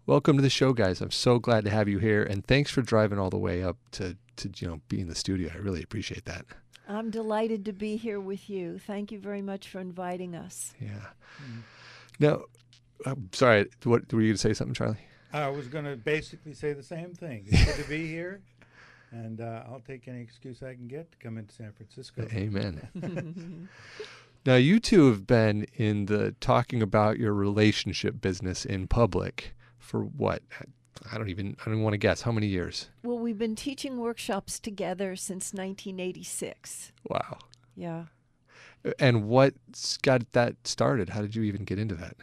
Welcome to the show, guys. I'm so glad to have you here, and thanks for driving all the way up to be in the studio. I really appreciate that. I'm delighted to be here with you. Thank you very much for inviting us. Yeah. Now, I'm sorry. What were you going to say? Something, Charlie? I was going to basically say the same thing. It's good to be here, and I'll take any excuse I can get to come into San Francisco. Amen. Now, you two have been in the talking about your relationship business in public for what? I don't even want to guess. How many years? Well, we've been teaching workshops together since 1986. Wow. Yeah. And what got that started? How did you even get into that?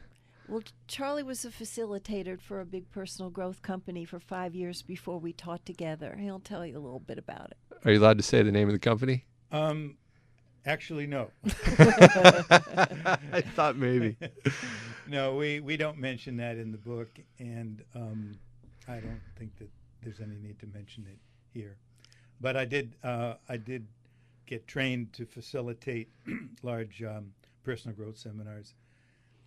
Well, Charlie was a facilitator for a big personal growth company for 5 years before we taught together. He'll tell you a little bit about it. Are you allowed to say the name of the company? Actually, no. I thought maybe. No, we don't mention that in the book, and I don't think that there's any need to mention it here. But I did get trained to facilitate large personal growth seminars,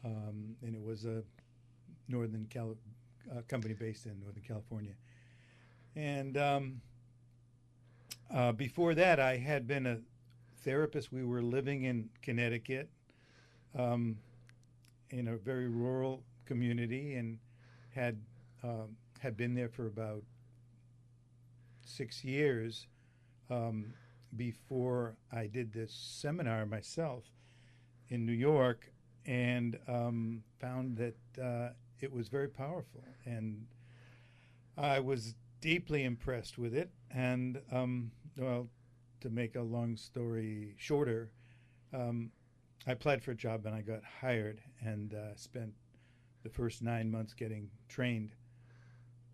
and it was a company based in Northern California. And before that, I had been a therapist. We were living in Connecticut, in a very rural community, and had been there for about 6 years before I did this seminar myself in New York, and found that it was very powerful, and I was deeply impressed with it. And well, to make a long story shorter, I applied for a job and I got hired, and spent the first 9 months getting trained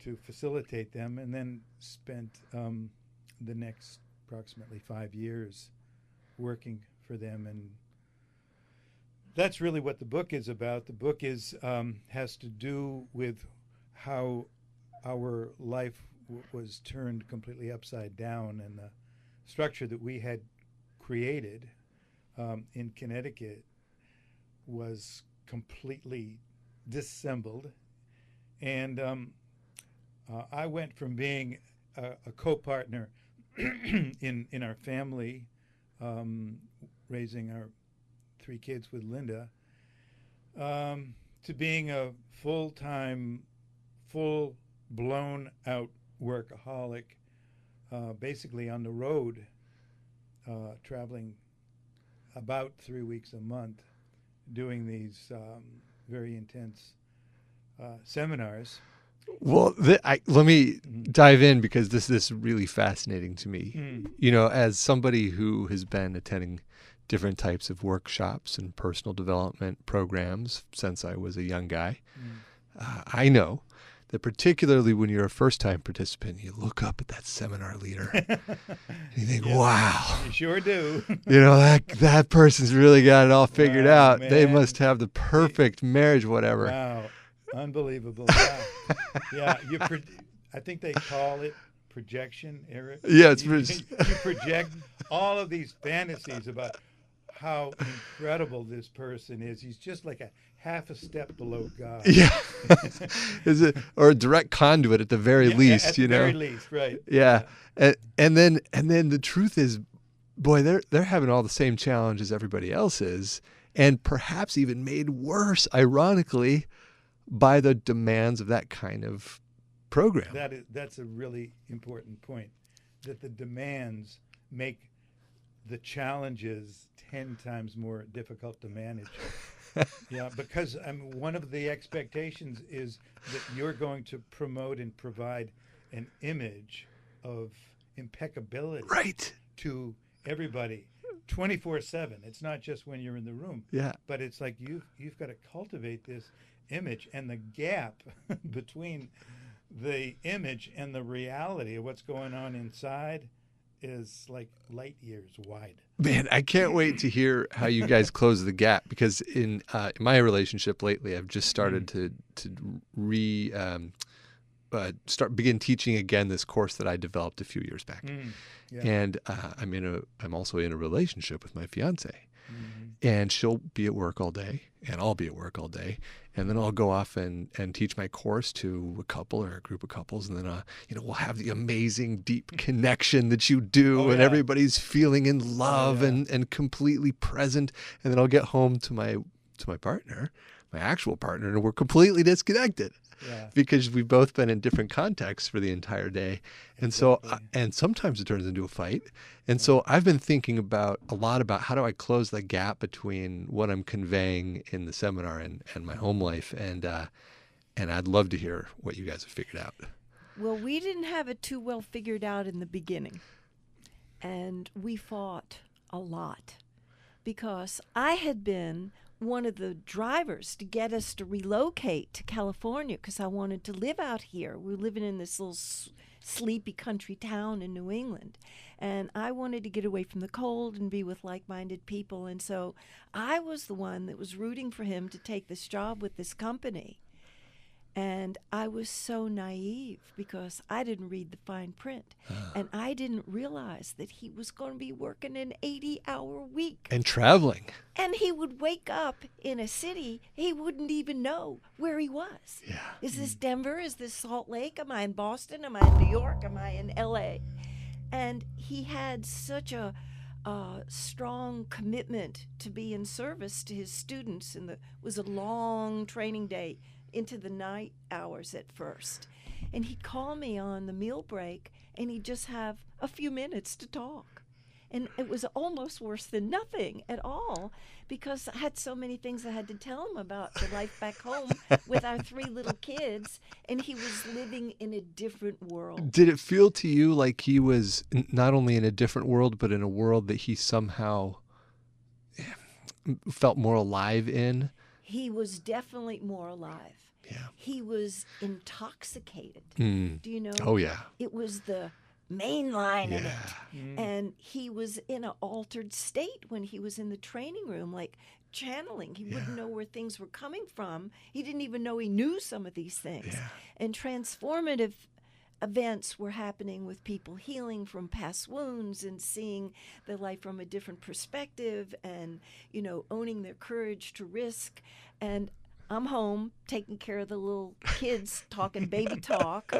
to facilitate them, and then spent the next approximately 5 years working for them. And that's really what the book is about. The book is has to do with how our life was turned completely upside down, and the structure that we had created in Connecticut was completely disassembled. And I went from being a co-partner in our family, raising our 3 kids with Linda, to being a full-time, full-blown out workaholic, basically on the road, traveling about 3 weeks a month, doing these very intense seminars. Well, let me dive in, because this is really fascinating to me. You know, as somebody who has been attending different types of workshops and personal development programs since I was a young guy, I know that particularly when you're a first-time participant, you look up at that seminar leader and you think, wow. You sure do. You know, that person's really got it all figured out. Man. They must have the perfect marriage, whatever. Wow. Unbelievable. Yeah. I think they call it projection, Eric. Yeah, it's you project all of these fantasies about how incredible this person is. He's just like a half a step below God. Yeah. Is it, or a direct conduit at the very least, at the very least, right. Yeah. And then the truth is, boy, they're having all the same challenges everybody else is, and perhaps even made worse, ironically, by the demands of that kind of program. That's a really important point, that the demands make the challenges 10 times more difficult to manage. Yeah, because one of the expectations is that you're going to promote and provide an image of impeccability, Right, to everybody 24/7. It's not just when you're in the room. Yeah. But it's like you've got to cultivate this image, and the gap between the image and the reality of what's going on inside is like light years wide. Man, I can't wait to hear how you guys close the gap, because in my relationship lately, I've just started to begin teaching again this course that I developed a few years back. Yeah. And I'm also in a relationship with my fiance. and she'll be at work all day, and I'll be at work all day, and then I'll go off and teach my course to a couple or a group of couples, and then we'll have the amazing deep connection that you do, and everybody's feeling in love and completely present, and then I'll get home to my partner, my actual partner, and we're completely disconnected. Yeah. Because we've both been in different contexts for the entire day. And so, and sometimes it turns into a fight. And so I've been thinking a lot about how do I close the gap between what I'm conveying in the seminar and my home life. And I'd love to hear what you guys have figured out. Well, we didn't have it too well figured out in the beginning. And we fought a lot because I had been one of the drivers to get us to relocate to California because I wanted to live out here. We were living in this little sleepy country town in New England, and I wanted to get away from the cold and be with like-minded people, and so I was the one that was rooting for him to take this job with this company. And I was so naive because I didn't read the fine print. And I didn't realize that he was going to be working an 80-hour week. And traveling. And he would wake up in a city he wouldn't even know where he was. Yeah. Is this Denver? Is this Salt Lake? Am I in Boston? Am I in New York? Am I in L.A.? And he had such a strong commitment to be in service to his students. And it was a long training day into the night hours at first. And he'd call me on the meal break, and he'd just have a few minutes to talk. And it was almost worse than nothing at all because I had so many things I had to tell him about the life back home with our 3 little kids, and he was living in a different world. Did it feel to you like he was not only in a different world, but in a world that he somehow felt more alive in? He was definitely more alive. Yeah. He was intoxicated. Mm. Do you know? Oh, yeah. It was the main line in it. And he was in an altered state when he was in the training room, like channeling. He wouldn't know where things were coming from. He didn't even know he knew some of these things. Yeah. And transformative events were happening with people healing from past wounds and seeing their life from a different perspective and, owning their courage to risk. And I'm home taking care of the little kids, talking baby talk,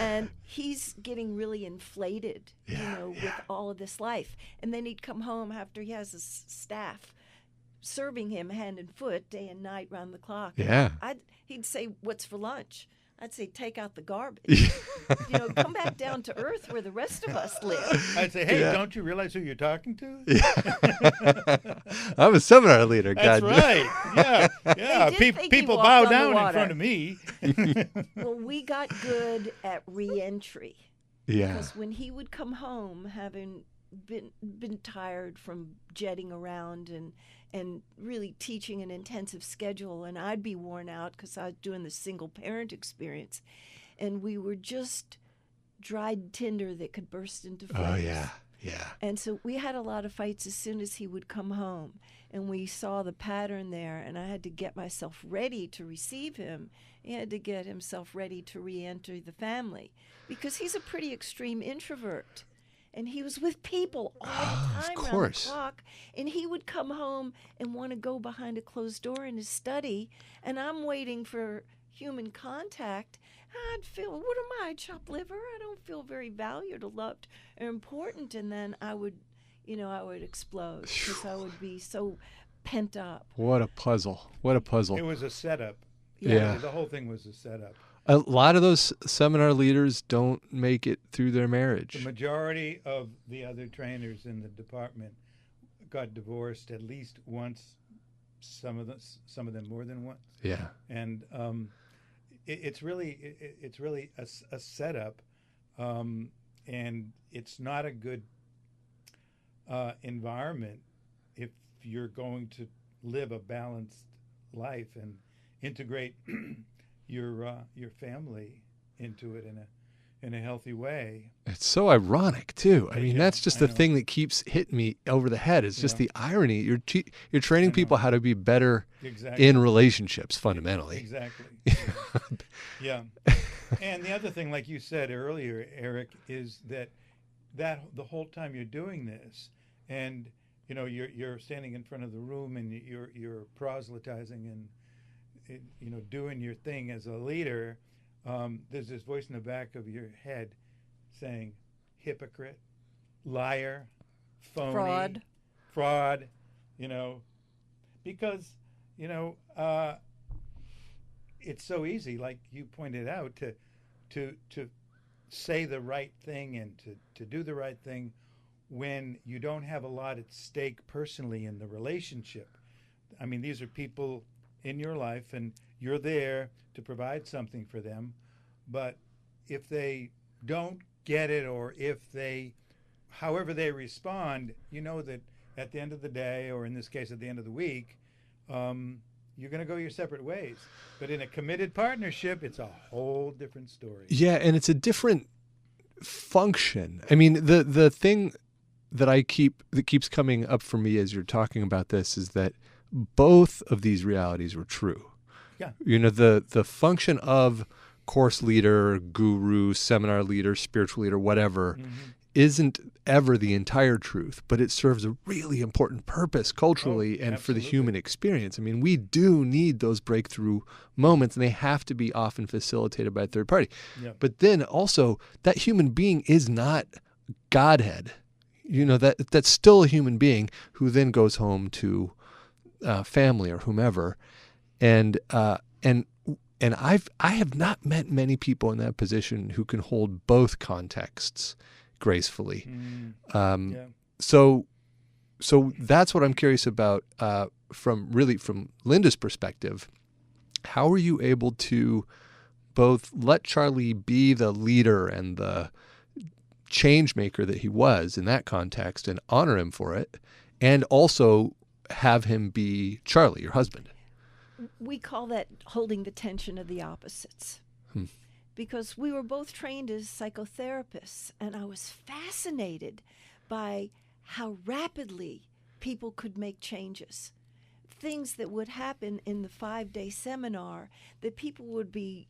and he's getting really inflated, with all of this life. And then he'd come home after he has his staff serving him hand and foot day and night round the clock. Yeah. He'd say, "What's for lunch?" I'd say, "Take out the garbage." Come back down to earth where the rest of us live. I'd say, "Hey, don't you realize who you're talking to?" Yeah. I'm a seminar leader. That's God. Right. Yeah. People bow down in front of me. Well, we got good at re-entry. Yeah. Because when he would come home, having been tired from jetting around and really teaching an intensive schedule, and I'd be worn out because I was doing the single parent experience, and we were just dried tinder that could burst into flames. Oh, yeah. Yeah. And so we had a lot of fights as soon as he would come home, and we saw the pattern there, and I had to get myself ready to receive him. He had to get himself ready to re-enter the family because he's a pretty extreme introvert. And he was with people all the time around the clock. And he would come home and want to go behind a closed door in his study. And I'm waiting for human contact. I'd feel, what am I, chopped liver? I don't feel very valued or loved or important. And then I would explode because I would be so pent up. What a puzzle. What a puzzle. It was a setup. Yeah. The whole thing was a setup. A lot of those seminar leaders don't make it through their marriage. The majority of the other trainers in the department got divorced at least once. Some of them more than once. Yeah. And it's really a setup, and it's not a good environment if you're going to live a balanced life and integrate your family into it in a healthy way. It's so ironic too. I mean, that's just the know. thing that keeps hitting me over the head. It's just the irony. You're training people how to be better in relationships fundamentally. Exactly. Yeah. And the other thing, like you said earlier, Eric, is that the whole time you're doing this, and you're standing in front of the room and you're proselytizing and doing your thing as a leader. There's this voice in the back of your head saying, hypocrite, liar, phony, fraud, because it's so easy, like you pointed out, to say the right thing and to do the right thing when you don't have a lot at stake personally in the relationship. I mean, these are people in your life and you're there to provide something for them, but if they don't get it, or however they respond, that at the end of the day, or in this case at the end of the week, you're going to go your separate ways. But in a committed partnership, it's a whole different story. Yeah, and it's a different function. I mean, the thing that keeps coming up for me as you're talking about this is that both of these realities were true. Yeah. The function of course leader, guru, seminar leader, spiritual leader, whatever, isn't ever the entire truth, but it serves a really important purpose culturally and for the human experience. I mean, we do need those breakthrough moments, and they have to be often facilitated by a third party. Yep. But then also, that human being is not Godhead. That's still a human being who then goes home to family or whomever, and I have not met many people in that position who can hold both contexts gracefully. So that's what I'm curious about from Linda's perspective. How are you able to both let Charlie be the leader and the change maker that he was in that context and honor him for it, and also have him be Charlie, your husband? We call that holding the tension of the opposites. Because we were both trained as psychotherapists, and I was fascinated by how rapidly people could make changes. Things that would happen in the 5-day seminar that people would be,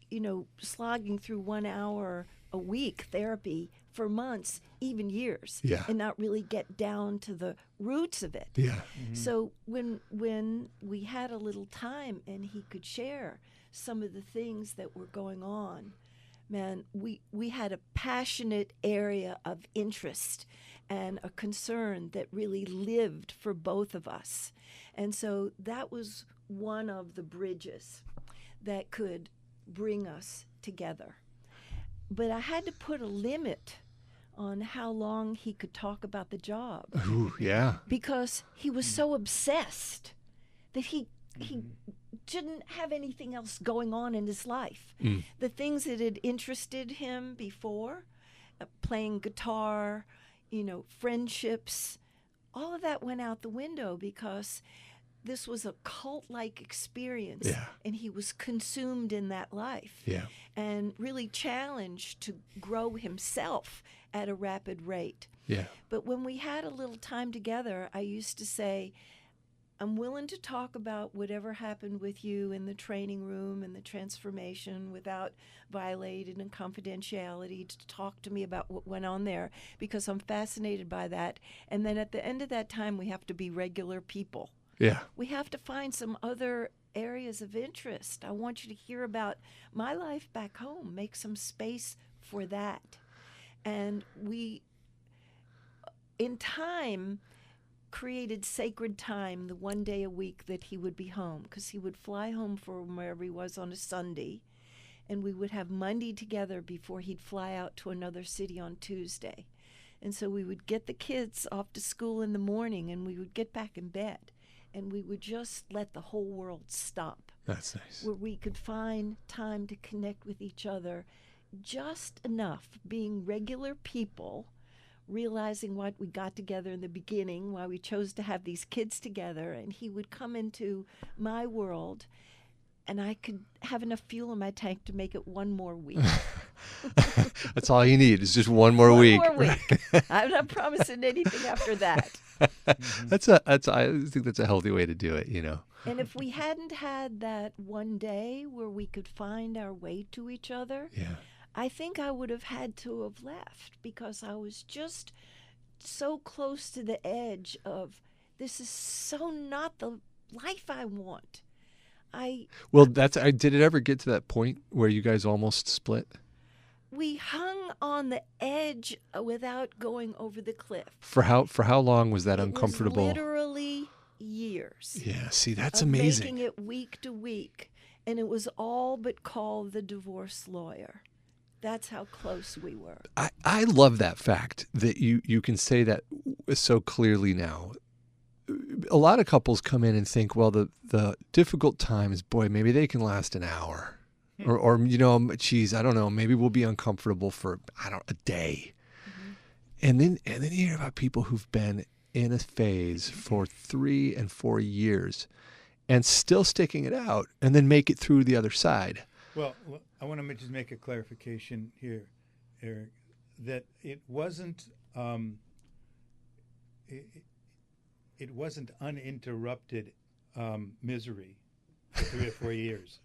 slogging through 1 hour a week therapy for months, even years, and not really get down to the roots of it. Yeah. So when we had a little time and he could share some of the things that were going on, man, we had a passionate area of interest and a concern that really lived for both of us. And so that was one of the bridges that could bring us together. But I had to put a limit on how long he could talk about the job. Ooh, yeah. Because he was so obsessed that he didn't have anything else going on in his life. The things that had interested him before, playing guitar, friendships, all of that went out the window because this was a cult-like experience, and he was consumed in that life, and really challenged to grow himself at a rapid rate. But when we had a little time together, I used to say, I'm willing to talk about whatever happened with you in the training room and the transformation without violating confidentiality, to talk to me about what went on there, because I'm fascinated by that. And then at the end of that time, we have to be regular people. We have to find some other areas of interest. I want you to hear about my life back home. Make some space for that. And we, in time, created sacred time, the 1 day a week that he would be home, because he would fly home from wherever he was on a Sunday, and we would have Monday together before he'd fly out to another city on Tuesday. And so we would get the kids off to school in the morning, and we would get back in bed, and we would just let the whole world stop. That's nice. Where we could find time to connect with each other just enough, being regular people, realizing what we got together in the beginning, why we chose to have these kids together, and he would come into my world, and I could have enough fuel in my tank to make it one more week. That's all you need, is just one more week. One more week. I'm not promising anything after that. I think that's a healthy way to do it, And if we hadn't had that one day where we could find our way to each other, I think I would have had to have left, because I was just so close to the edge of this is so not the life I want. Well, did it ever get to that point where you guys almost split? We hung on the edge without going over the cliff. For how long was that It uncomfortable? was literally years. Yeah, see, that's of amazing. Making it week to week, and it was all but call the divorce lawyer. That's how close we were. I love that fact that you can say that so clearly now. A lot of couples come in and think, well, the difficult times, boy, maybe they can last an hour. Or geez, I don't know, maybe we'll be uncomfortable for a day. Mm-hmm. And then you hear about people who've been in a phase for 3 and 4 years and still sticking it out and then make it through the other side. Well, I want to just make a clarification here, Eric, that it wasn't uninterrupted misery for 3 or 4 years.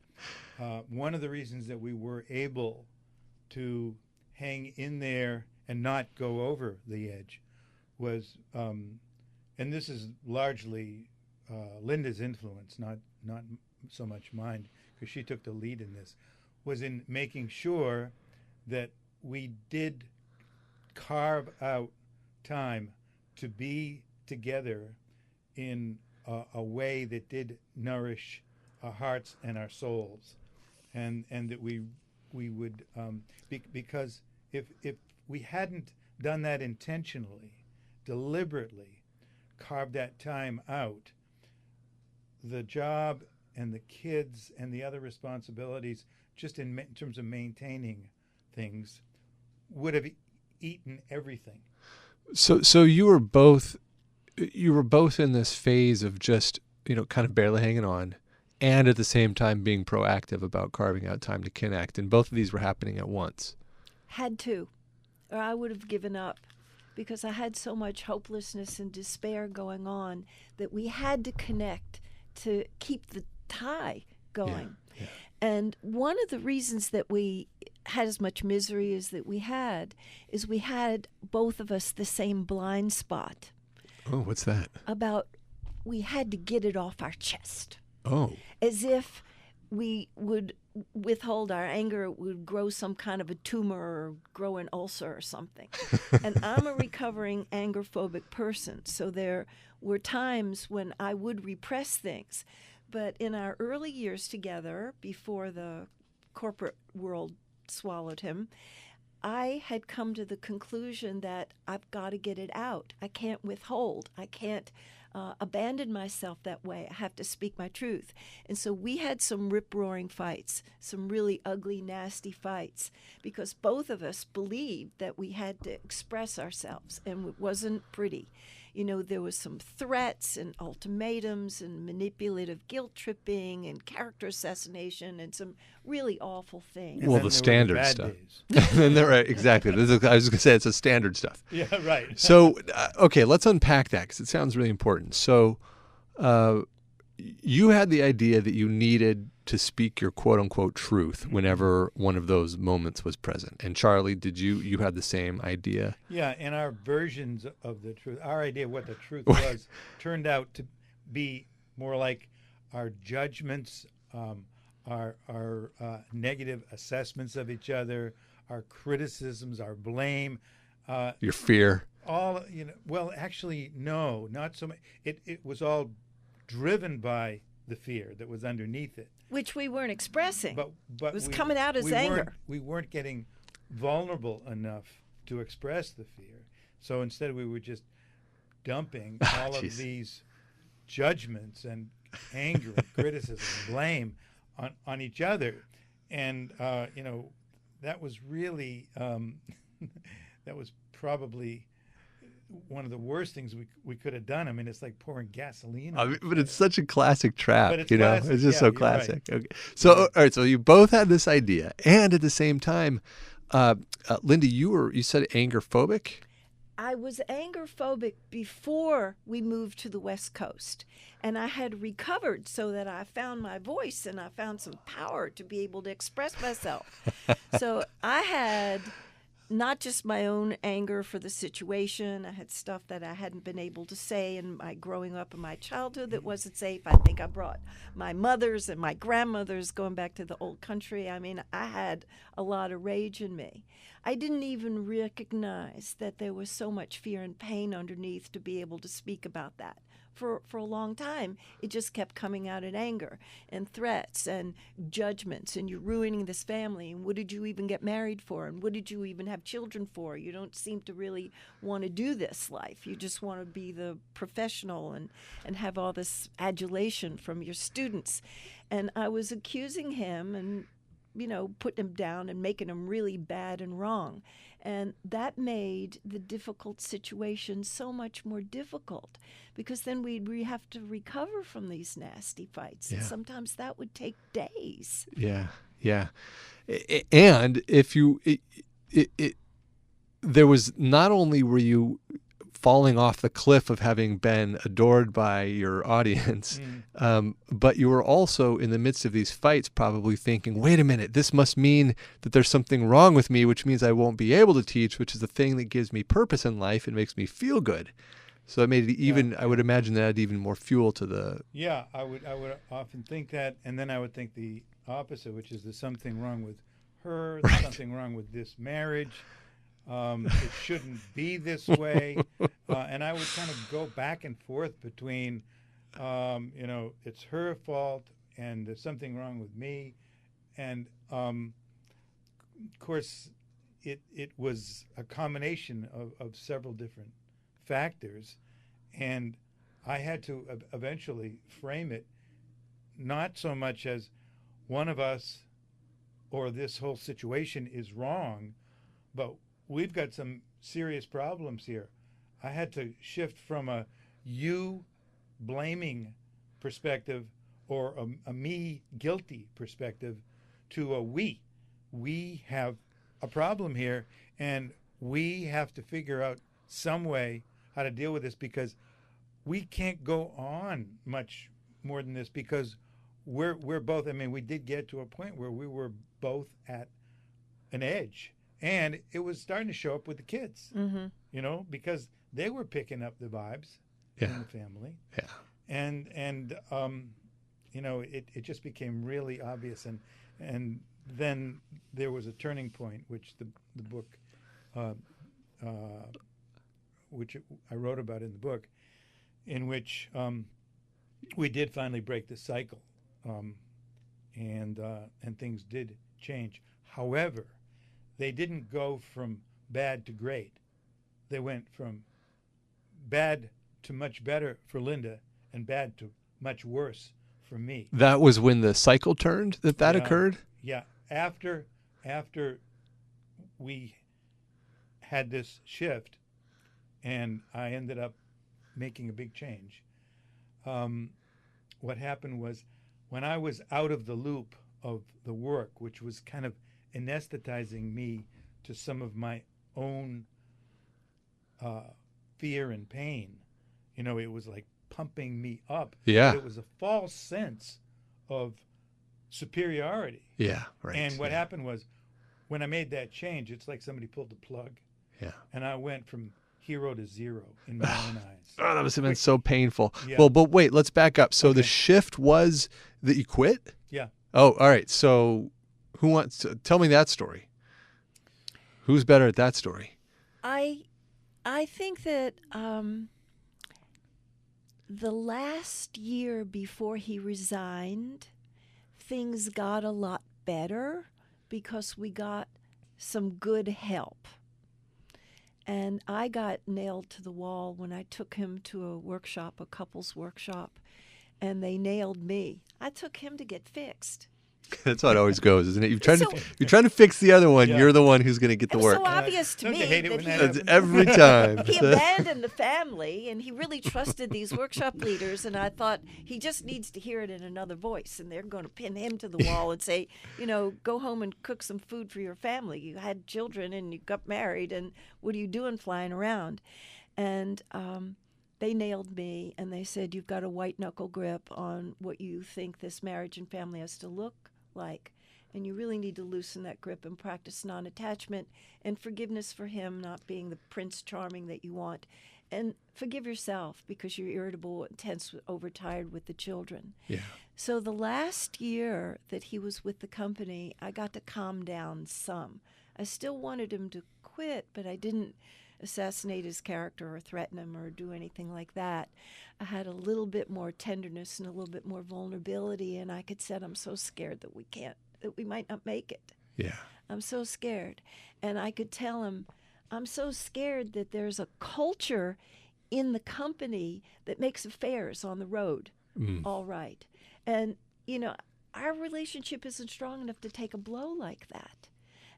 One of the reasons that we were able to hang in there and not go over the edge was, and this is largely Linda's influence, not so much mine, because she took the lead in this, was in making sure that we did carve out time to be together in a way that did nourish our hearts and our souls, and that we would because if we hadn't done that intentionally, deliberately carved that time out, the job and the kids and the other responsibilities, just in terms of maintaining things, would have eaten everything. So you were both in this phase of just kind of barely hanging on, and at the same time being proactive about carving out time to connect, and both of these were happening at once. Had to, or I would have given up, because I had so much hopelessness and despair going on that we had to connect to keep the tie going. Yeah. And one of the reasons that we had as much misery as that we had is we had both of us the same blind spot. Oh, what's that? About we had to get it off our chest. Oh. As if we would withhold our anger, it would grow some kind of a tumor or grow an ulcer or something. And I'm a recovering angerphobic person, so there were times when I would repress things. But in our early years together, before the corporate world swallowed him, I had come to the conclusion that I've got to get it out. I can't withhold. I can't abandon myself that way. I have to speak my truth. And so we had some rip-roaring fights, some really ugly, nasty fights, because both of us believed that we had to express ourselves, and it wasn't pretty. There was some threats and ultimatums and manipulative guilt tripping and character assassination and some really awful things. Well, the standard stuff. And exactly. I was just going to say it's a standard stuff. Yeah, right. So, okay, let's unpack that because it sounds really important. So, you had the idea that you needed to speak your quote-unquote truth whenever one of those moments was present. And Charlie, did you had the same idea? Yeah, and our versions of the truth, our idea of what the truth was, turned out to be more like our judgments, our negative assessments of each other, our criticisms, our blame. Your fear. All, well, actually, no, not so much. It was all driven by the fear that was underneath it, which we weren't expressing. But it was coming out as anger. We weren't getting vulnerable enough to express the fear. So instead, we were just dumping all of these judgments and anger and criticism and blame on each other, and that was really that was probably one of the worst things we could have done. I mean, it's like pouring gasoline on but it's such a classic trap, it's classic. It's just so classic. Right. Okay. So, all right, so you both had this idea, and at the same time, Linda, you said angerphobic? I was angerphobic before we moved to the West Coast, and I had recovered so that I found my voice and I found some power to be able to express myself. So I had not just my own anger for the situation. I had stuff that I hadn't been able to say in my growing up in my childhood that wasn't safe. I think I brought my mother's and my grandmother's going back to the old country. I mean, I had a lot of rage in me. I didn't even recognize that there was so much fear and pain underneath to be able to speak about that. For a long time, it just kept coming out in anger and threats and judgments, and you're ruining this family, and what did you even get married for, and what did you even have children for? You don't seem to really want to do this life. You just want to be the professional and have all this adulation from your students. And I was accusing him and, putting him down and making him really bad and wrong. And that made the difficult situation so much more difficult, because then we have to recover from these nasty fights. Yeah. And sometimes that would take days. Yeah, yeah. And if you, there was, not only were you falling off the cliff of having been adored by your audience, but you were also in the midst of these fights probably thinking, wait a minute, this must mean that there's something wrong with me, which means I won't be able to teach, which is the thing that gives me purpose in life and makes me feel good. So it made it even, I would imagine that even more fuel to the... Yeah, I would often think that, and then I would think the opposite, which is there's something wrong with her, there's something wrong with this marriage. It shouldn't be this way. And I would kind of go back and forth between, it's her fault and there's something wrong with me. And, of course, it was a combination of several different factors. And I had to eventually frame it not so much as one of us or this whole situation is wrong, but we've got some serious problems here. I had to shift from a you blaming perspective or a me guilty perspective to a we. We have a problem here, and we have to figure out some way how to deal with this, because we can't go on much more than this, because we're both, we did get to a point where we were both at an edge. And it was starting to show up with the kids, because they were picking up the vibes in the family. Yeah. And it just became really obvious. And then there was a turning point, which the book, which I wrote about in the book, in which we did finally break the cycle, and things did change. However, they didn't go from bad to great. They went from bad to much better for Linda and bad to much worse for me. That was when the cycle turned, that occurred? Yeah. After we had this shift and I ended up making a big change, what happened was, when I was out of the loop of the work, which was kind of anesthetizing me to some of my own fear and pain, it was like pumping me up. Yeah. But it was a false sense of superiority. Yeah, right. And what happened was, when I made that change, it's like somebody pulled the plug. Yeah. And I went from hero to zero in my own eyes. Oh, that must have been so painful. Yeah. Well, but wait, let's back up. So the Okay. shift was that you quit? Yeah. Oh, all right. So who wants to tell me that story? Who's better at that story? I think that the last year before he resigned, things got a lot better because we got some good help. And I got nailed to the wall when I took him to a workshop, a couples workshop, and they nailed me. I took him to get fixed. That's how it always goes, isn't it? You're trying So- to fix the other one. Yeah. You're the one who's going to get It the was work. so obvious to Don't me you hate it that when he, that That's happens? every time. he abandoned the family, and he really trusted these workshop leaders. And I thought, he just needs to hear it in another voice, and they're going to pin him to the wall and say, go home and cook some food for your family. You had children and you got married, and what are you doing flying around? And they nailed me, and they said, you've got a white knuckle grip on what you think this marriage and family has to look like. And you really need to loosen that grip and practice non-attachment and forgiveness for him not being the Prince Charming that you want. And forgive yourself because you're irritable, tense, overtired with the children. Yeah. So the last year that he was with the company, I got to calm down some. I still wanted him to quit, but I didn't assassinate his character or threaten him or do anything like that. I had a little bit more tenderness and a little bit more vulnerability, and I could say, I'm so scared that we might not make it. Yeah. I'm so scared. And I could tell him, I'm so scared that there's a culture in the company that makes affairs on the road all right. And, our relationship isn't strong enough to take a blow like that.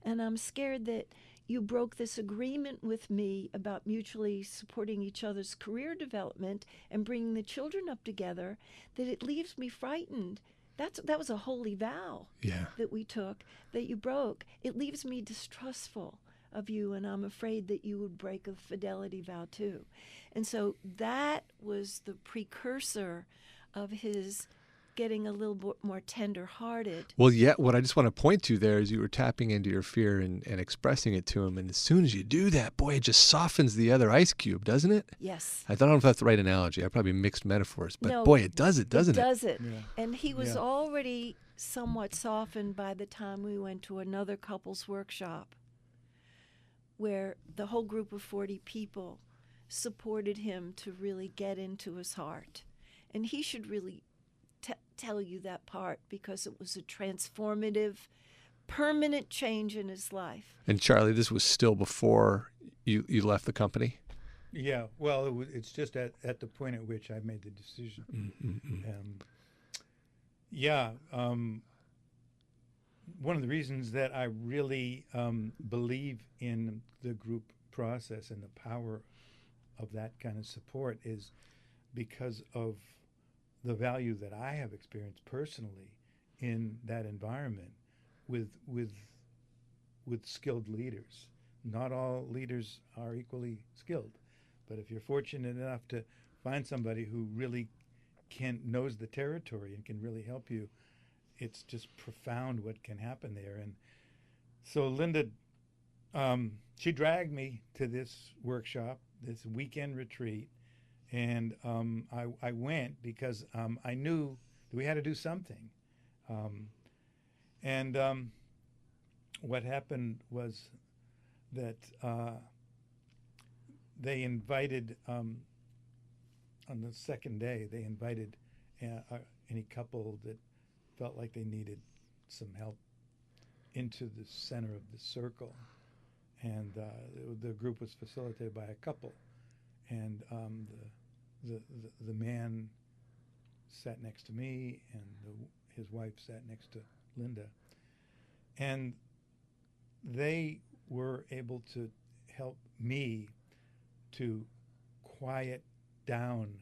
And I'm scared that you broke this agreement with me about mutually supporting each other's career development and bringing the children up together, that it leaves me frightened. That was a holy vow that we took that you broke. It leaves me distrustful of you, and I'm afraid that you would break a fidelity vow too. And so that was the precursor of his getting a little bit more tender-hearted. Well, yeah, what I just want to point to there is you were tapping into your fear and expressing it to him. And as soon as you do that, boy, it just softens the other ice cube, doesn't it? Yes. I don't know if that's the right analogy. I probably mixed metaphors. But No, boy, it does it, doesn't it? It does it. Yeah. And he was Yeah. already somewhat softened by the time we went to another couples workshop where the whole group of 40 people supported him to really get into his heart. And he should really tell you that part because it was a transformative, permanent change in his life. And Charlie, this was still before you left the company? Yeah, well, it's just at the point at which I made the decision. One of the reasons that I really believe in the group process and the power of that kind of support is because of the value that I have experienced personally in that environment with skilled leaders. Not all leaders are equally skilled, but if you're fortunate enough to find somebody who really knows the territory and can really help you, it's just profound what can happen there. And so Linda, she dragged me to this workshop, this weekend retreat, and I went because I knew that we had to do something. What happened was that they invited, on the second day, they invited any couple that felt like they needed some help into the center of the circle. And the group was facilitated by a couple. And the man sat next to me, and his wife sat next to Linda. And they were able to help me to quiet down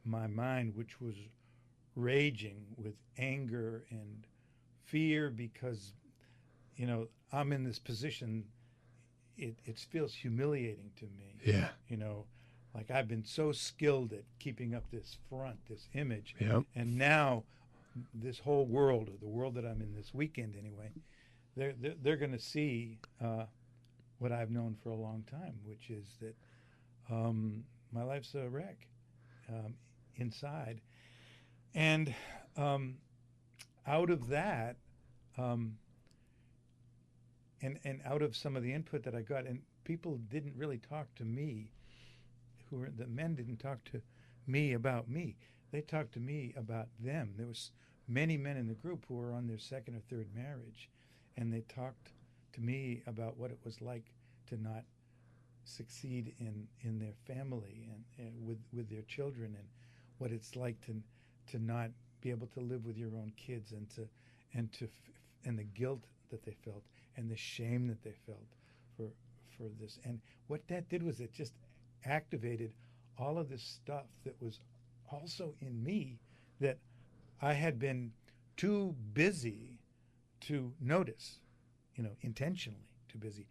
my mind, which was raging with anger and fear because, I'm in this position. It feels humiliating to me. Yeah. Like I've been so skilled at keeping up this front, this image. Yep. And now this whole world, or the world that I'm in this weekend anyway, they're going to see what I've known for a long time, which is that my life's a wreck inside. And out of that, and out of some of the input that I got, and people didn't really talk to me, the men didn't talk to me about me. They talked to me about them. There was many men in the group who were on their second or third marriage, and they talked to me about what it was like to not succeed in their family and with their children, and what it's like to not be able to live with your own kids, and the guilt that they felt and the shame that they felt for this. And what that did was it just activated all of this stuff that was also in me that I had been too busy to notice, intentionally too busy.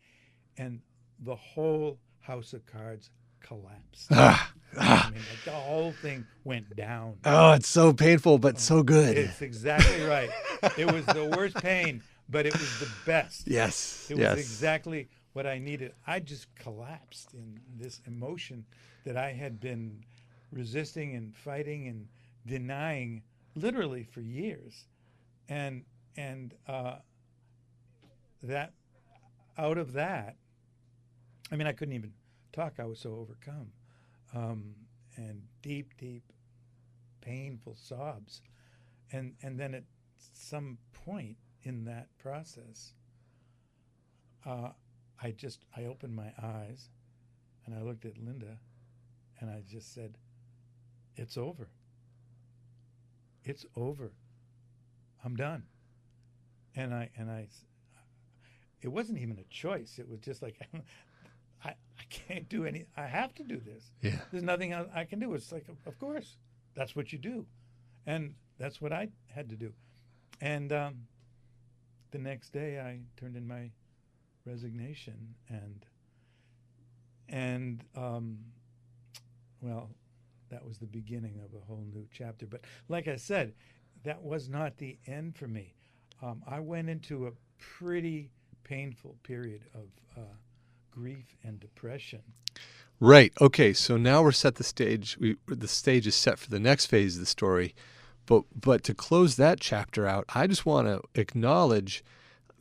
And the whole house of cards collapsed. I mean, like the whole thing went down. Oh, it's so painful, but so good. It's exactly right. It was the worst pain, but it was the best. Yes. It was exactly what I needed. I just collapsed in this emotion that I had been resisting and fighting and denying literally for years. And that out of that, I mean, I couldn't even talk. I was so overcome. And deep, painful sobs. And then at some point in that process, I opened my eyes and I looked at Linda and I just said, it's over. It's over. I'm done. And it wasn't even a choice. It was just like, I can't do any, I have to do this. Yeah. There's nothing else I can do. It's like, of course, that's what you do. And that's what I had to do. And the next day I turned in my resignation and well, that was the beginning of a whole new chapter. But like I said, that was not the end for me. I went into a pretty painful period of grief and depression. Right. Okay. So now we're set the stage. The stage is set for the next phase of the story. But to close that chapter out, I just want to acknowledge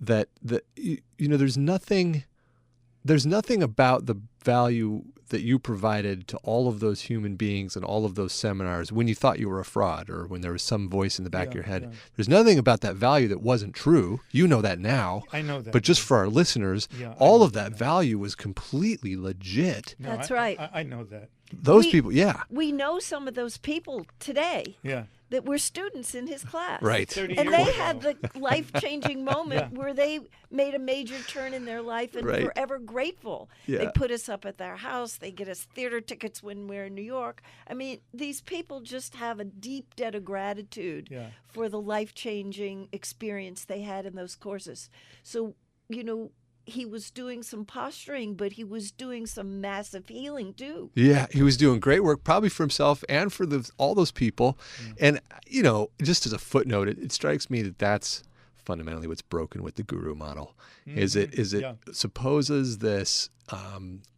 that there's nothing about the value that you provided to all of those human beings and all of those seminars when you thought you were a fraud or when there was some voice in the back of your head. Yeah. There's nothing about that value that wasn't true. You know that now. I know that. But just for our listeners, all of that value was completely legit. No, that's right. I know that. Those people, yeah. We know some of those people today. Yeah. That were students in his class. Right. And they had the life-changing moment where they made a major turn in their life and forever grateful. Yeah. They put us up at their house. They get us theater tickets when we're in New York. I mean, these people just have a deep debt of gratitude for the life-changing experience they had in those courses. So, he was doing some posturing, but he was doing some massive healing too. Yeah, he was doing great work, probably for himself and for all those people. And, just as a footnote, it strikes me that that's fundamentally what's broken with the guru model. Is it supposes this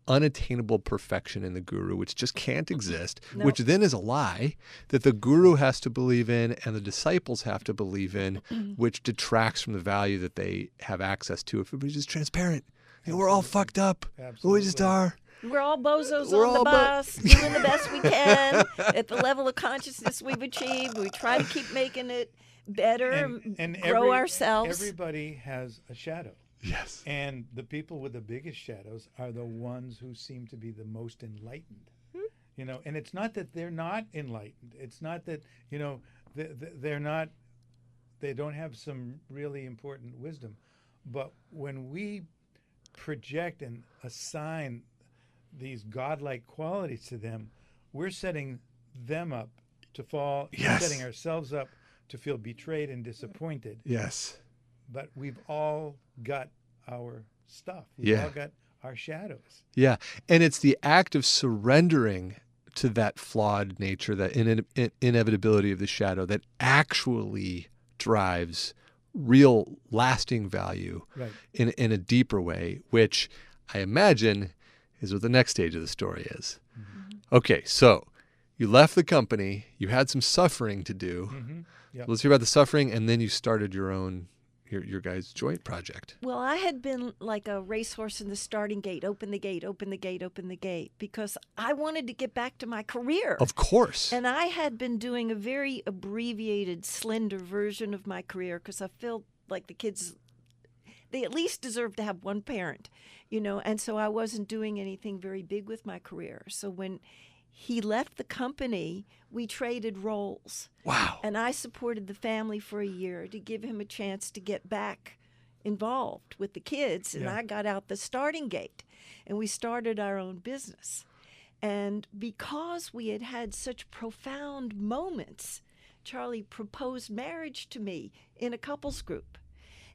unattainable perfection in the guru, which just can't exist, which then is a lie that the guru has to believe in and the disciples have to believe in, which detracts from the value that they have access to if everybody's just transparent. We're all fucked up. We just are. We're all bozos on the bus, doing the best we can at the level of consciousness we've achieved. We try to keep making it better and grow ourselves. Everybody has a shadow. Yes. And the people with the biggest shadows are the ones who seem to be the most enlightened. And it's not that they're not enlightened. It's not that, they're not, they don't have some really important wisdom. But when we project and assign these godlike qualities to them, we're setting them up to fall, setting ourselves up to feel betrayed and disappointed. Yes. But we've all got our stuff. We've all got our shadows. Yeah. And it's the act of surrendering to that flawed nature, that inevitability of the shadow, that actually drives real lasting value in a deeper way, which I imagine is what the next stage of the story is. Mm-hmm. Okay, so you left the company, you had some suffering to do. Mm-hmm. Yep. Let's hear about the suffering, and then you started your own, your guys' joint project. Well, I had been like a racehorse in the starting gate, open the gate, open the gate, open the gate, because I wanted to get back to my career. Of course. And I had been doing a very abbreviated, slender version of my career because I felt like the kids, they at least deserve to have one parent, and so I wasn't doing anything very big with my career. So when he left the company, we traded roles. Wow. And I supported the family for a year to give him a chance to get back involved with the kids. And I got out the starting gate and we started our own business. And because we had had such profound moments, Charlie proposed marriage to me in a couples group.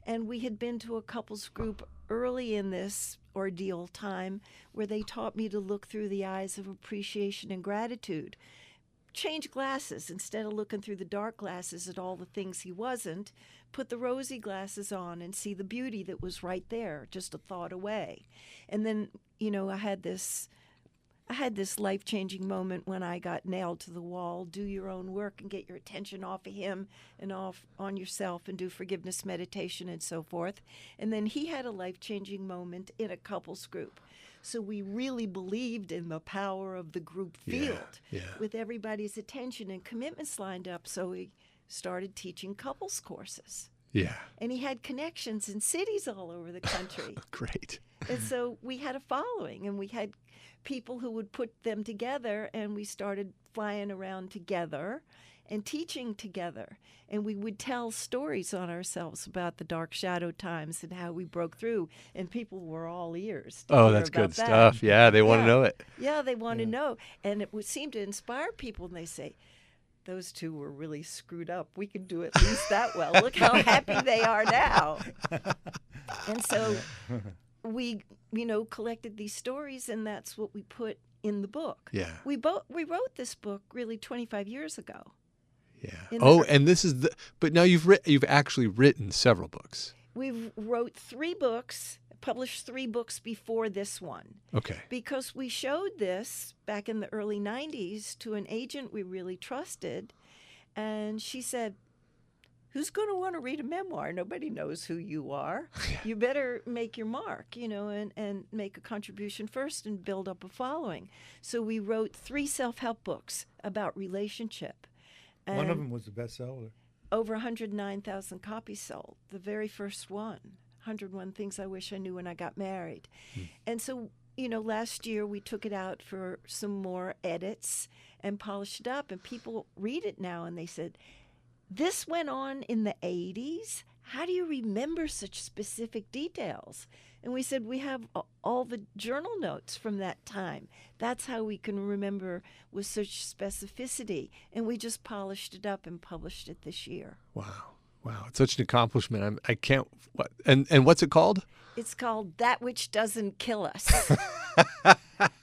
And we had been to a couples group early in this ordeal time where they taught me to look through the eyes of appreciation and gratitude. Change glasses instead of looking through the dark glasses at all the things he wasn't, put the rosy glasses on and see the beauty that was right there, just a thought away. And then, I had this life-changing moment when I got nailed to the wall. Do your own work and get your attention off of him and off on yourself, and do forgiveness meditation and so forth. And then he had a life-changing moment in a couples group. So we really believed in the power of the group field with everybody's attention and commitments lined up. So we started teaching couples courses. Yeah. And he had connections in cities all over the country. Great. And so we had a following, and we had people who would put them together, and we started flying around together and teaching together. And we would tell stories on ourselves about the dark shadow times and how we broke through, and people were all ears. Oh, that's good stuff. Yeah, they want to know it. Yeah, they want to know. And it would seem to inspire people, and they say, those two were really screwed up. We could do at least that well. Look how happy they are now. And so we, collected these stories, and that's what we put in the book. Yeah. We wrote this book really 25 years ago. Yeah. And this is but now you've actually written several books. We've wrote 3 books, published 3 books before this one. Okay. Because we showed this back in the early 90s to an agent we really trusted, and she said, who's going to want to read a memoir? Nobody knows who you are. You better make your mark, and make a contribution first and build up a following. So we wrote 3 self-help books about relationship. And one of them was a bestseller. Over 109,000 copies sold. The very first one, 101 Things I Wish I Knew When I Got Married. And so, last year we took it out for some more edits and polished it up. And people read it now and they said, this went on in the 80s? How do you remember such specific details? And we said, we have all the journal notes from that time. That's how we can remember with such specificity. And we just polished it up and published it this year. Wow. It's such an accomplishment. I can't, and what's it called? It's called That Which Doesn't Kill Us.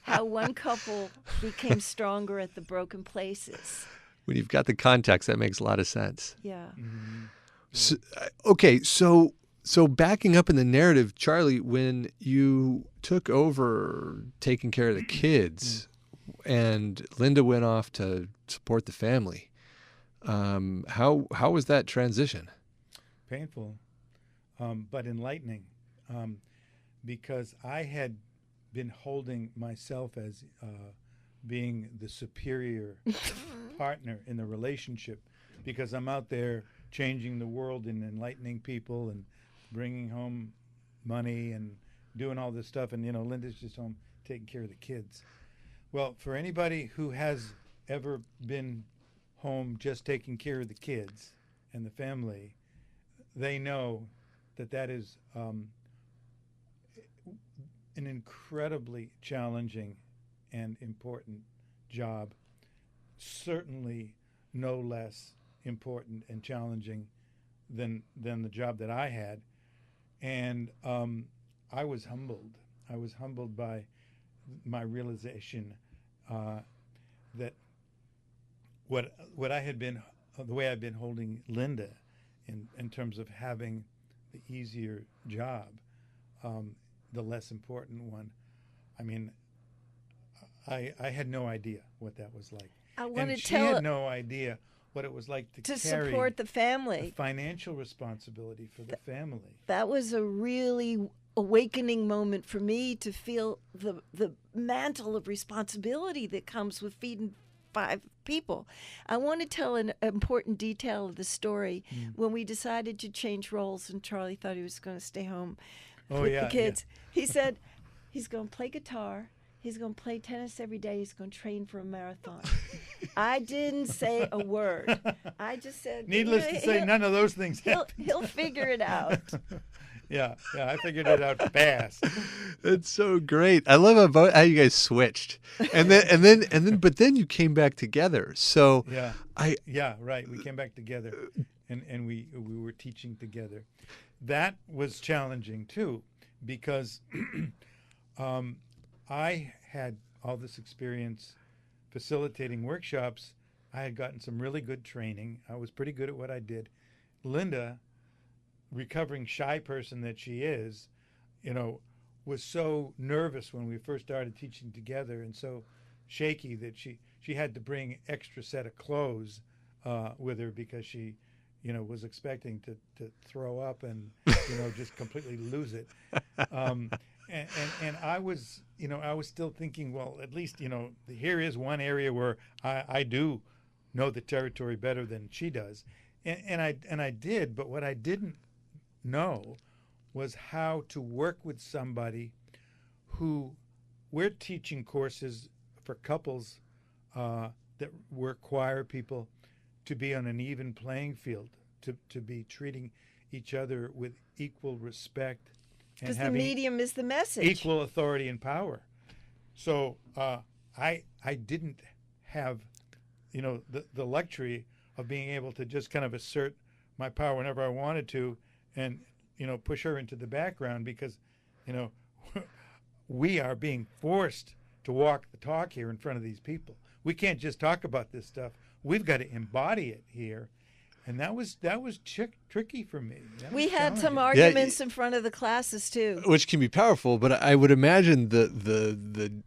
How one couple became stronger at the broken places. When you've got the context, that makes a lot of sense. Yeah. Mm-hmm. So, so backing up in the narrative, Charlie, when you took over taking care of the kids and Linda went off to support the family, how was that transition? Painful, but enlightening, because I had been holding myself as being the superior partner in the relationship, because I'm out there changing the world and enlightening people and bringing home money and doing all this stuff. And, Linda's just home taking care of the kids. Well, for anybody who has ever been home just taking care of the kids and the family, they know that is an incredibly challenging and important job, certainly no less important and challenging than the job that I had. And I was humbled. I was humbled by my realization that what I had been, the way I've been holding Linda in terms of having the easier job, the less important one. I mean, I had no idea what that was like. She had no idea what it was like to carry support the family, the financial responsibility for the family. That was a really awakening moment for me, to feel the mantle of responsibility that comes with feeding 5 people. I want to tell an important detail of the story. When we decided to change roles and Charlie thought he was going to stay home with the kids, he said he's going to play guitar, he's going to play tennis every day, he's going to train for a marathon. I didn't say a word. I just said, needless to say, none of those things happened. He'll figure it out. Yeah, I figured it out fast. That's so great. I love how you guys switched, but then you came back together. So right. We came back together, and we were teaching together. That was challenging too, because I had all this experience facilitating workshops. I had gotten some really good training. I was pretty good at what I did. Linda recovering shy person that she is, was so nervous when we first started teaching together, and so shaky that she had to bring extra set of clothes with her, because she was expecting to throw up and just completely lose it. And I was still thinking, well, at least here is one area where I do know the territory better than she does, and I did. But what I didn't know was how to work with somebody who, we're teaching courses for couples that require people to be on an even playing field, to be treating each other with equal respect, and Because the having medium is the message. equal authority and power. So I didn't have the luxury of being able to just kind of assert my power whenever I wanted to, and push her into the background, because we are being forced to walk the talk here in front of these people. We can't just talk about this stuff. We've got to embody it here. And that was tricky for me. We had some arguments in front of the classes too, which can be powerful. But I would imagine the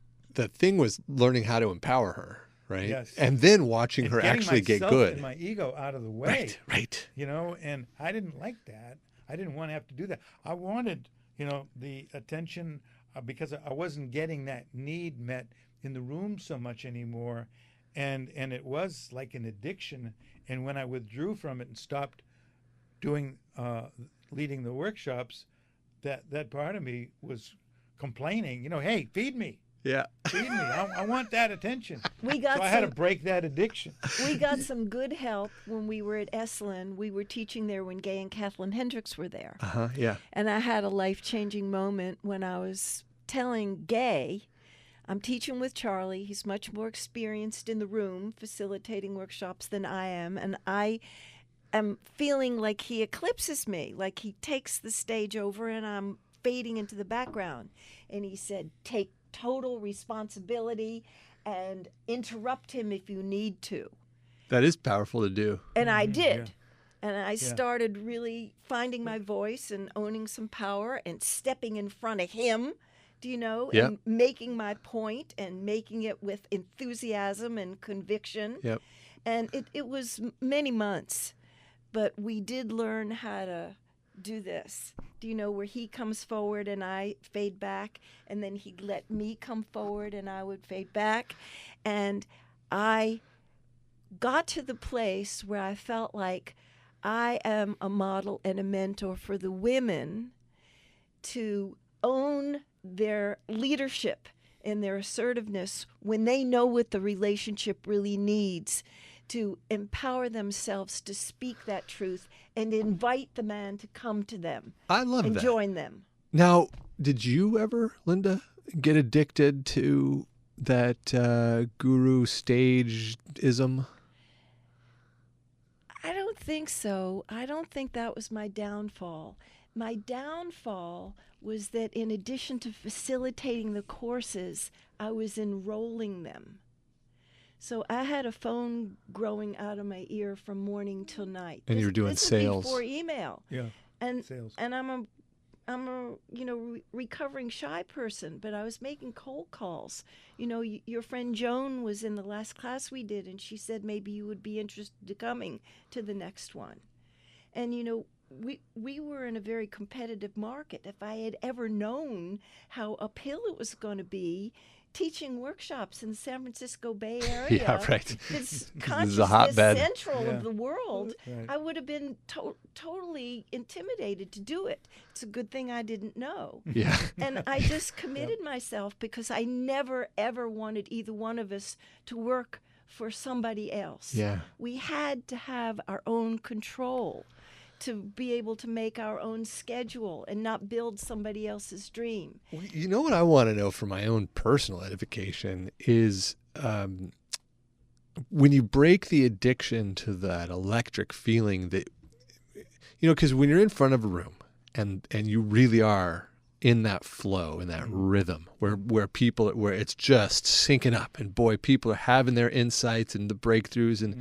thing was learning how to empower her, right? Yes. And then watching her actually get good. And my ego out of the way. Right. And I didn't like that. I didn't want to have to do that. I wanted, the attention, because I wasn't getting that need met in the room so much anymore. And it was like an addiction. And when I withdrew from it and stopped doing leading the workshops, that part of me was complaining. Hey, feed me. Yeah. Feed me. I want that attention. I had to break that addiction. We got some good help when we were at Esalen. We were teaching there when Gay and Kathleen Hendricks were there. Yeah. And I had a life-changing moment when I was telling Gay, I'm teaching with Charlie. He's much more experienced in the room facilitating workshops than I am. And I am feeling like he eclipses me, like he takes the stage over and I'm fading into the background. And he said, take total responsibility and interrupt him if you need to. That is powerful to do. And I did. Yeah. And I started really finding my voice and owning some power and stepping in front of him, and making my point and making it with enthusiasm and conviction. Yep. And it was many months, but we did learn how to do this. Where he comes forward and I fade back, and then he'd let me come forward and I would fade back. And I got to the place where I felt like I am a model and a mentor for the women to own their leadership and their assertiveness when they know what the relationship really needs, to empower themselves to speak that truth and invite the man to come to them. I love and that. Join them. Now, did you ever, Linda, get addicted to that guru stage-ism? I don't think so. I don't think that was my downfall. My downfall was that in addition to facilitating the courses, I was enrolling them. So I had a phone growing out of my ear from morning till night. And you were doing sales. Before email. Yeah. And sales. And I'm a recovering shy person, but I was making cold calls. Your friend Joan was in the last class we did, and she said maybe you would be interested in coming to the next one. And we were in a very competitive market. If I had ever known how uphill it was going to be teaching workshops in the San Francisco Bay Area, yeah, right. This This is a hotbed. central of the world, Right. I would have been totally intimidated to do it. It's a good thing I didn't know. Yeah. And I just committed myself because I never, ever wanted either one of us to work for somebody else. Yeah. We had to have our own control to be able to make our own schedule and not build somebody else's dream. Well, you know what I want to know for my own personal edification is when you break the addiction to that electric feeling that, because when you're in front of a room and you really are in that flow, in that rhythm where it's just syncing up, and boy, people are having their insights and the breakthroughs, and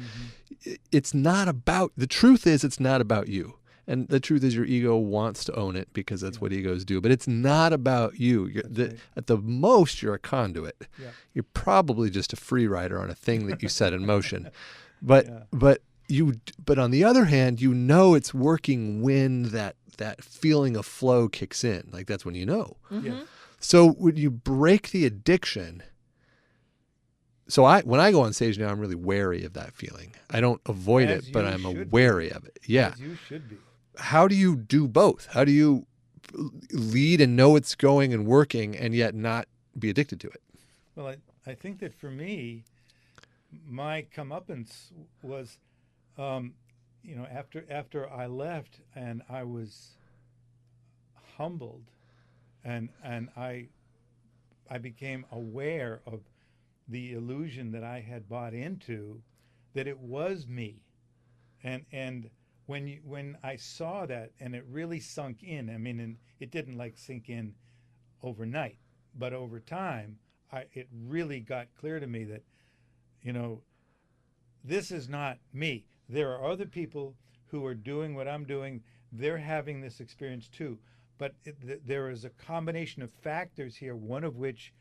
it's not about, the truth is it's not about you. And the truth is your ego wants to own it because that's what egos do. But it's not about you. At the most, you're a conduit. Yeah. You're probably just a free rider on a thing that you set in motion. But on the other hand, you know it's working when that feeling of flow kicks in. Like that's when you know. Yes. So when you break the addiction, so when I go on stage now, I'm really wary of that feeling. I don't avoid it, but I'm wary of it. Yeah. As you should be. How do you do both? How do you lead and know it's going and working and yet not be addicted to it? Well, I think that for me, my comeuppance was, after I left and I was humbled, and I became aware of the illusion that I had bought into, that it was me, and when I saw that and it really sunk in, I mean, and it didn't like sink in overnight, but over time, it really got clear to me that, this is not me. There are other people who are doing what I'm doing. They're having this experience too. But there is a combination of factors here, one of which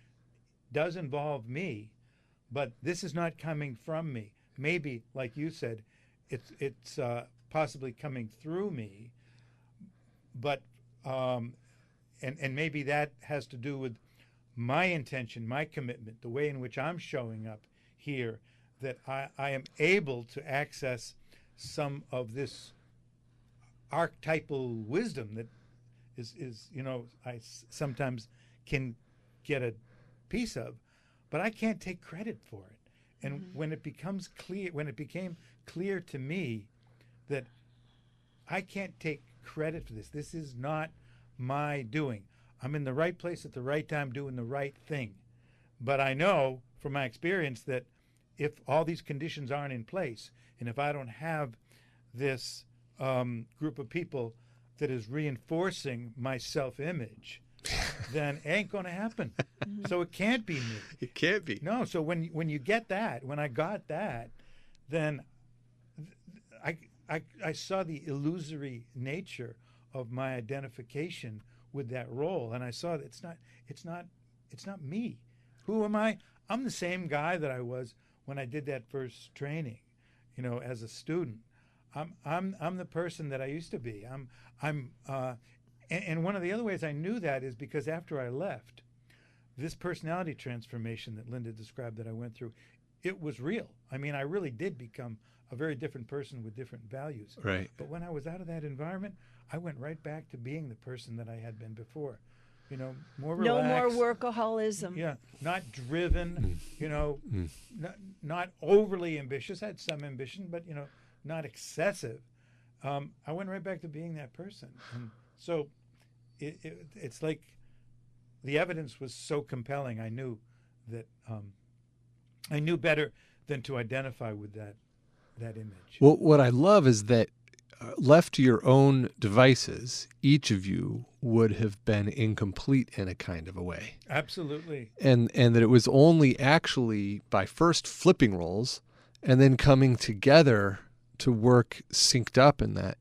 does involve me, but this is not coming from me. Maybe, like you said, it's possibly coming through me, but and maybe that has to do with my intention, my commitment, the way in which I'm showing up here, that I am able to access some of this archetypal wisdom that is I sometimes can get a piece of, but I can't take credit for it. And when it became clear to me that I can't take credit for this is not my doing. I'm in the right place at the right time doing the right thing. But I know from my experience that if all these conditions aren't in place, and if I don't have this group of people that is reinforcing my self-image, then it ain't going to happen. So it can't be me. It can't be. No, so when you get that, when I got that, then I saw the illusory nature of my identification with that role, and I saw that it's not me. Who am I? I'm the same guy that I was when I did that first training, as a student. I'm the person that I used to be. And one of the other ways I knew that is because after I left, this personality transformation that Linda described that I went through, it was real. I mean, I really did become a very different person with different values. Right. But when I was out of that environment, I went right back to being the person that I had been before. More relaxed. No more workaholism. Yeah, not driven, not overly ambitious. I had some ambition, but, not excessive. I went right back to being that person. And so it's like the evidence was so compelling. I knew that I knew better than to identify with that image. Well, what I love is that left to your own devices, each of you would have been incomplete in a kind of a way. Absolutely. And that it was only actually by first flipping roles and then coming together to work synced up in that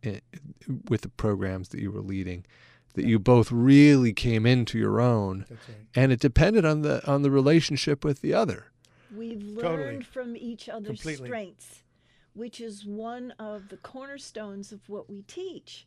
with the programs that you were leading, that you both really came into your own. That's right. And it depended on the relationship with the other. We've learned Totally. from each other's Completely. strengths, which is one of the cornerstones of what we teach,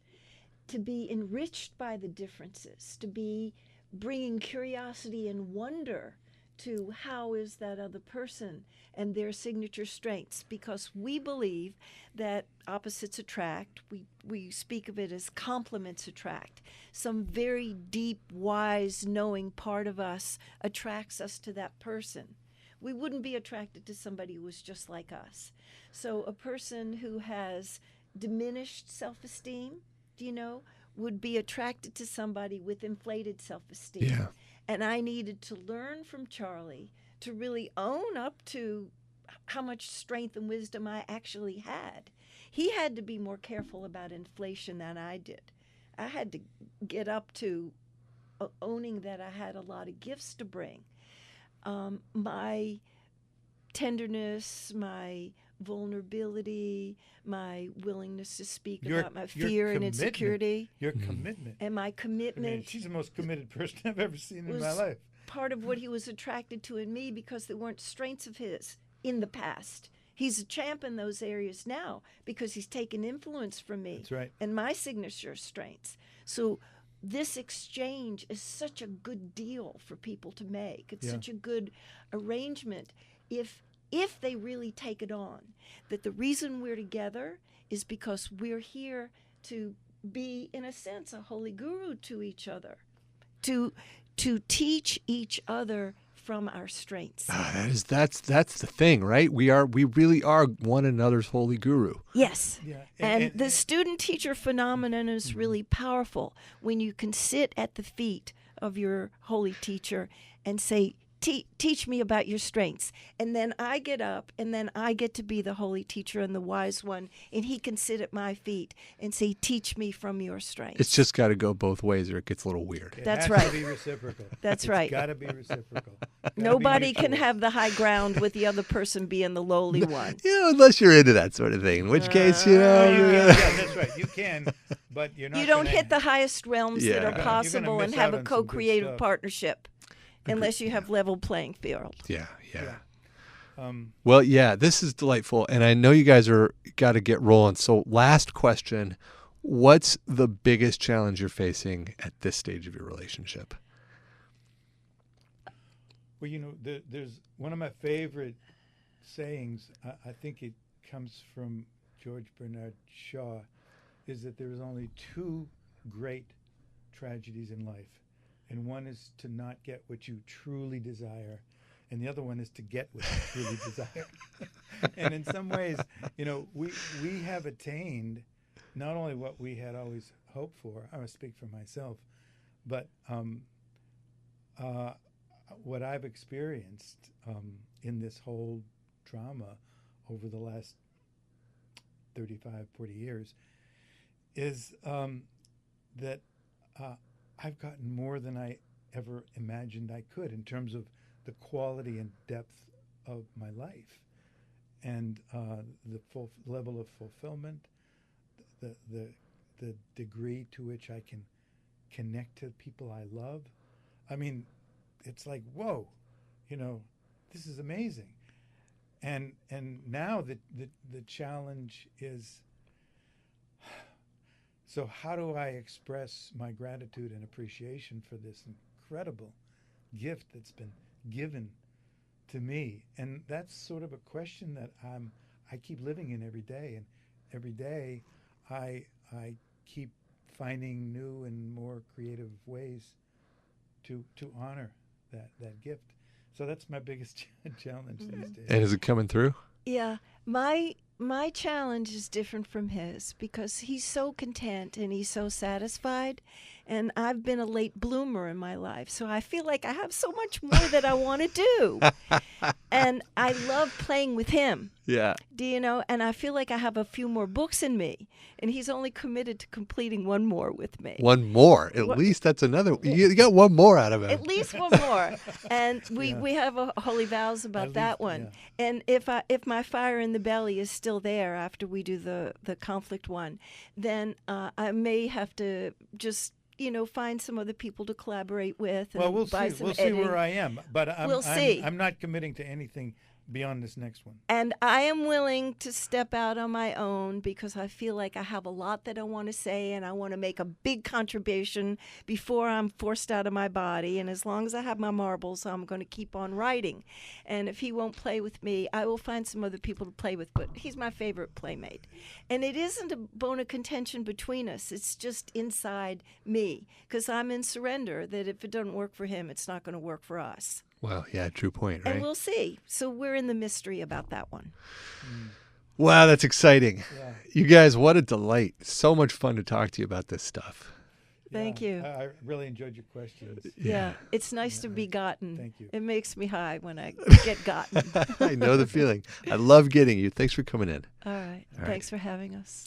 to be enriched by the differences, to be bringing curiosity and wonder to how is that other person and their signature strengths, because we believe that opposites attract. We speak of it as complements attract. Some very deep, wise, knowing part of us attracts us to that person. We wouldn't be attracted to somebody who was just like us. So a person who has diminished self-esteem, would be attracted to somebody with inflated self-esteem. Yeah. And I needed to learn from Charlie to really own up to how much strength and wisdom I actually had. He had to be more careful about inflation than I did. I had to get up to owning that I had a lot of gifts to bring. My tenderness, my vulnerability, my willingness to speak Your- about my your fear and commitment. insecurity, Your commitment. and my I mean, commitment she's the most committed person I've ever seen in my was life. part of what he was attracted to in me, because there weren't strengths of his in the past. He's a champ in those areas now because he's taken influence from me That's right. and my signature strengths. So this exchange is such a good deal for people to make. It's Yeah. such a good arrangement if they really take it on. That the reason we're together is because we're here to be, in a sense, a holy guru to each other, to teach each other from our strengths. That's the thing, right? We really are one another's holy guru. Yes. Yeah. And the student-teacher phenomenon is really powerful when you can sit at the feet of your holy teacher and say, teach me about your strengths. And then I get up, and then I get to be the holy teacher and the wise one, and he can sit at my feet and say, teach me from your strengths. It's just got to go both ways, or it gets a little weird. It That's has right. to be reciprocal. That's right. It's got to be reciprocal. Gotta be Nobody can mutual. have the high ground with the other person being the lowly one. Unless you're into that sort of thing. In which case, Oh, you can, you yeah, that's right. You can, but you're not. You don't gonna- hit the highest realms that Yeah. are You're gonna possible and miss have out a on some good co-creative stuff. partnership unless you have level playing field. Yeah. Yeah. Well, yeah, this is delightful, and I know you guys are got to get rolling. So, last question: what's the biggest challenge you're facing at this stage of your relationship? Well, you know, there's one of my favorite sayings. I think it comes from George Bernard Shaw, is that there's only two great tragedies in life, and one is to not get what you truly desire, and the other one is to get what you truly desire. And in some ways, you know, we have attained not only what we had always hoped for. I must speak for myself, but what I've experienced in this whole drama over the last 35, 40 years is that I've gotten more than I ever imagined I could in terms of the quality and depth of my life, and the full level of fulfillment, the degree to which I can connect to people I love. I mean, it's like, whoa, you know, this is amazing. And now the challenge is, so how do I express my gratitude and appreciation for this incredible gift that's been given to me? And that's sort of a question that I keep living in every day, and every day I keep finding new and more creative ways to honor that gift. So that's my biggest challenge these days. And is it coming through? Yeah, my challenge is different from his because he's so content and he's so satisfied, and I've been a late bloomer in my life, so I feel like I have so much more that I want to do, and I love playing with him. Yeah. Do you know? And I feel like I have a few more books in me, and he's only committed to completing one more with me. One more. At least that's another. You got one more out of him. At least one more, and we have a holy vows about At that least, one. yeah. And if my fire in the belly is still there after we do the conflict one, then I may have to just find some other people to collaborate with. And Well, we'll buy see. some We'll see editing. where I am, but We'll see. I'm not committing to anything beyond this next one. And I am willing to step out on my own because I feel like I have a lot that I want to say and I want to make a big contribution before I'm forced out of my body. And as long as I have my marbles, I'm going to keep on writing. And if he won't play with me, I will find some other people to play with. But he's my favorite playmate. And it isn't a bone of contention between us. It's just inside me because I'm in surrender that if it doesn't work for him, it's not going to work for us. Well, yeah, true point, right? And we'll see. So we're in the mystery about that one. Wow, that's exciting. Yeah. You guys, what a delight. So much fun to talk to you about this stuff. Thank Yeah, you. I really enjoyed your questions. Yeah, it's nice to be gotten. Thank you. It makes me high when I get gotten. I know the feeling. I love getting you. Thanks for coming in. All right. All right. Thanks for having us.